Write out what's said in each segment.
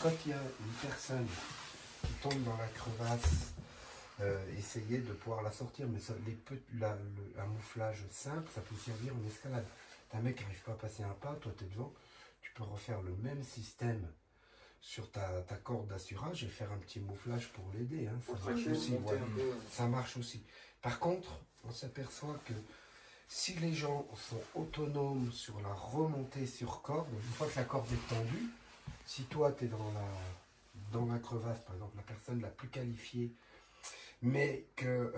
quand il y a une personne qui tombe dans la crevasse, essayer de pouvoir la sortir, mais ça, un mouflage simple, ça peut servir en escalade. T'as un mec qui n'arrive pas à passer un pas, toi tu es devant, tu peux refaire le même système sur ta corde d'assurage et faire un petit mouflage pour l'aider. Hein. Ça marche aussi. Ouais. Ça marche aussi. Par contre, on s'aperçoit que si les gens sont autonomes sur la remontée sur corde, une fois que la corde est tendue, si toi tu es dans la crevasse, par exemple, la personne la plus qualifiée, mais que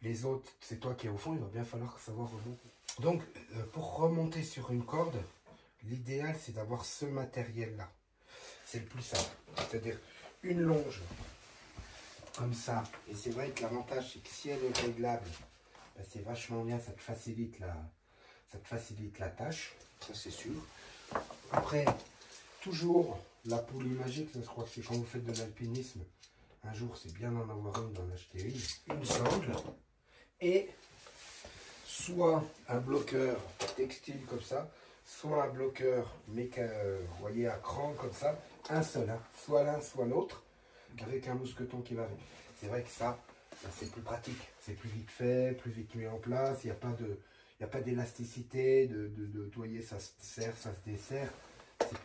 les autres, c'est toi qui es au fond, il va bien falloir savoir remonter. Donc, pour remonter sur une corde, l'idéal c'est d'avoir ce matériel-là. C'est le plus simple. C'est-à-dire une longe, comme ça. Et c'est vrai que l'avantage, c'est que si elle est réglable, ben c'est vachement bien, ça te facilite la tâche, ça c'est sûr. Après, toujours la poulie magique, je crois que c'est quand vous faites de l'alpinisme, un jour c'est bien d'en avoir une, d'en acheter une sangle, et soit un bloqueur textile comme ça, soit un bloqueur vous voyez, à cran comme ça, un seul, hein, soit l'un soit l'autre, avec un mousqueton qui va avec. C'est vrai que ça, c'est plus pratique, c'est plus vite fait, plus vite mis en place, il n'y a pas d'élasticité, vous voyez, ça se serre, ça se dessert.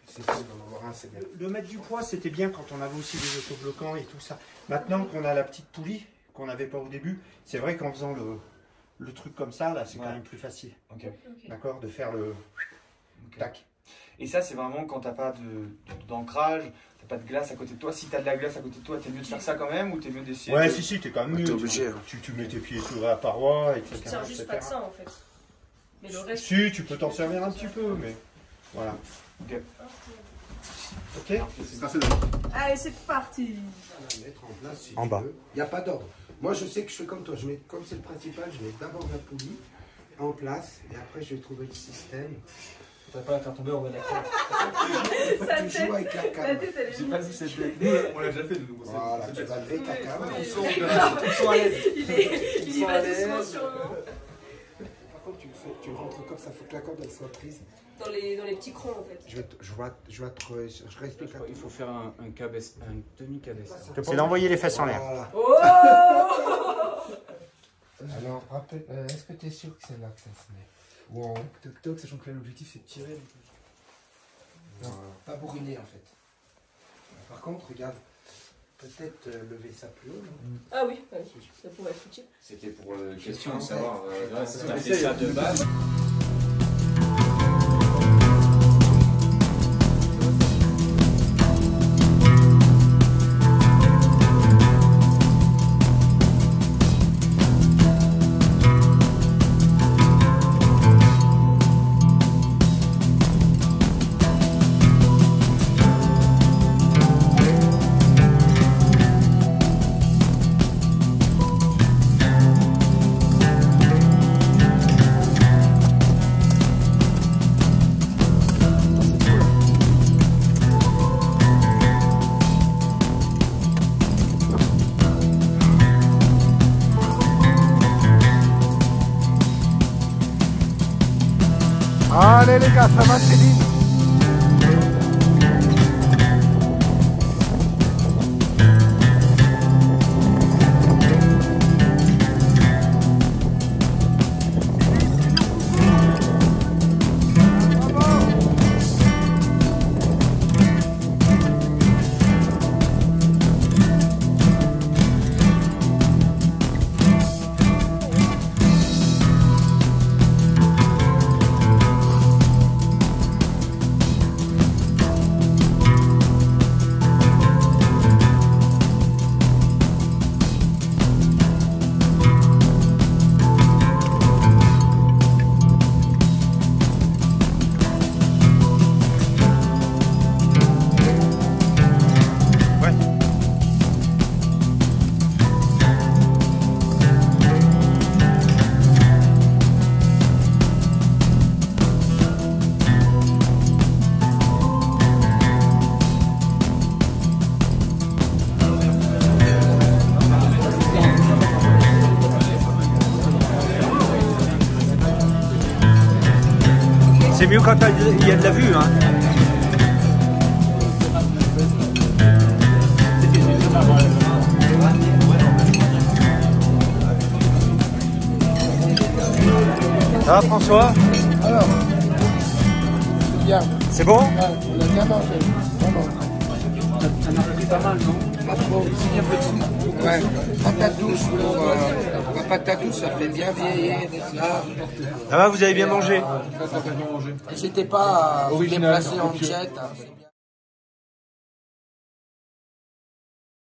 C'est cool d'en avoir un, c'est bien. Le mettre du poids, c'était bien quand on avait aussi des autobloquants et tout ça. Maintenant qu'on a la petite poulie, qu'on n'avait pas au début, c'est vrai qu'en faisant le truc comme ça, là, c'est quand même plus facile. Okay. D'accord, de faire le tac. Et ça, c'est vraiment quand tu n'as pas d'ancrage, tu n'as pas de glace à côté de toi. Si tu as de la glace à côté de toi, t'es mieux de faire ça quand même ou t'es mieux d'essayer? Ouais, si, t'es quand même mieux. Obligé. Tu mets tes pieds sur la paroi, etc. Tu ne sers juste pas de ça en fait. Mais le reste. Si, tu peux t'en servir un petit peu, mais voilà. Ok. Ok. Allez, c'est parti. On va mettre en place si en tu bas. veux. Il n'y a pas d'ordre. Moi, je sais que je fais comme toi. Comme c'est le principal, je mets d'abord la poulie en place et après, je vais trouver le système. Tu vas pas la faire tomber en bas de la corde. Il faut que tu joues avec la cam. J'ai pas vu cette on l'a déjà fait de nouveau. Voilà, tu vas lever ta cam. Ils sont à l'aise. Il y va doucement sur le. Par contre, tu rentres comme ça, il faut que la corde elle soit prise. Dans les petits crans en fait. Je réexplique à toi. Il faut faire un demi-cabesse. C'est d'envoyer les fesses en l'air. Voilà. Oh. Alors, est-ce que tu es sûr que c'est là que ça se met? Ou en haut? Toc-toc, sachant que là l'objectif c'est de tirer. Non, pas bourriner en fait. Par contre, regarde, peut-être lever ça plus haut. Non? Ah oui, ça pourrait être utile. C'était pour question de savoir. Si t'as fait ça de base. Allez les gars, ça va Céline? C'est mieux quand il y a de la vue, hein. Ça va François? Alors, c'est bien. C'est bon? Ouais, on a bien mangé. Vraiment. Ça m'a pris pas mal, non? Pas trop. C'est bien petit. Ouais. Patate douce pour. La patate douce, ça fait bien vieillir. Là. Ça va, vous avez bien mangé? Et c'était pas déplacé en jet. Hein,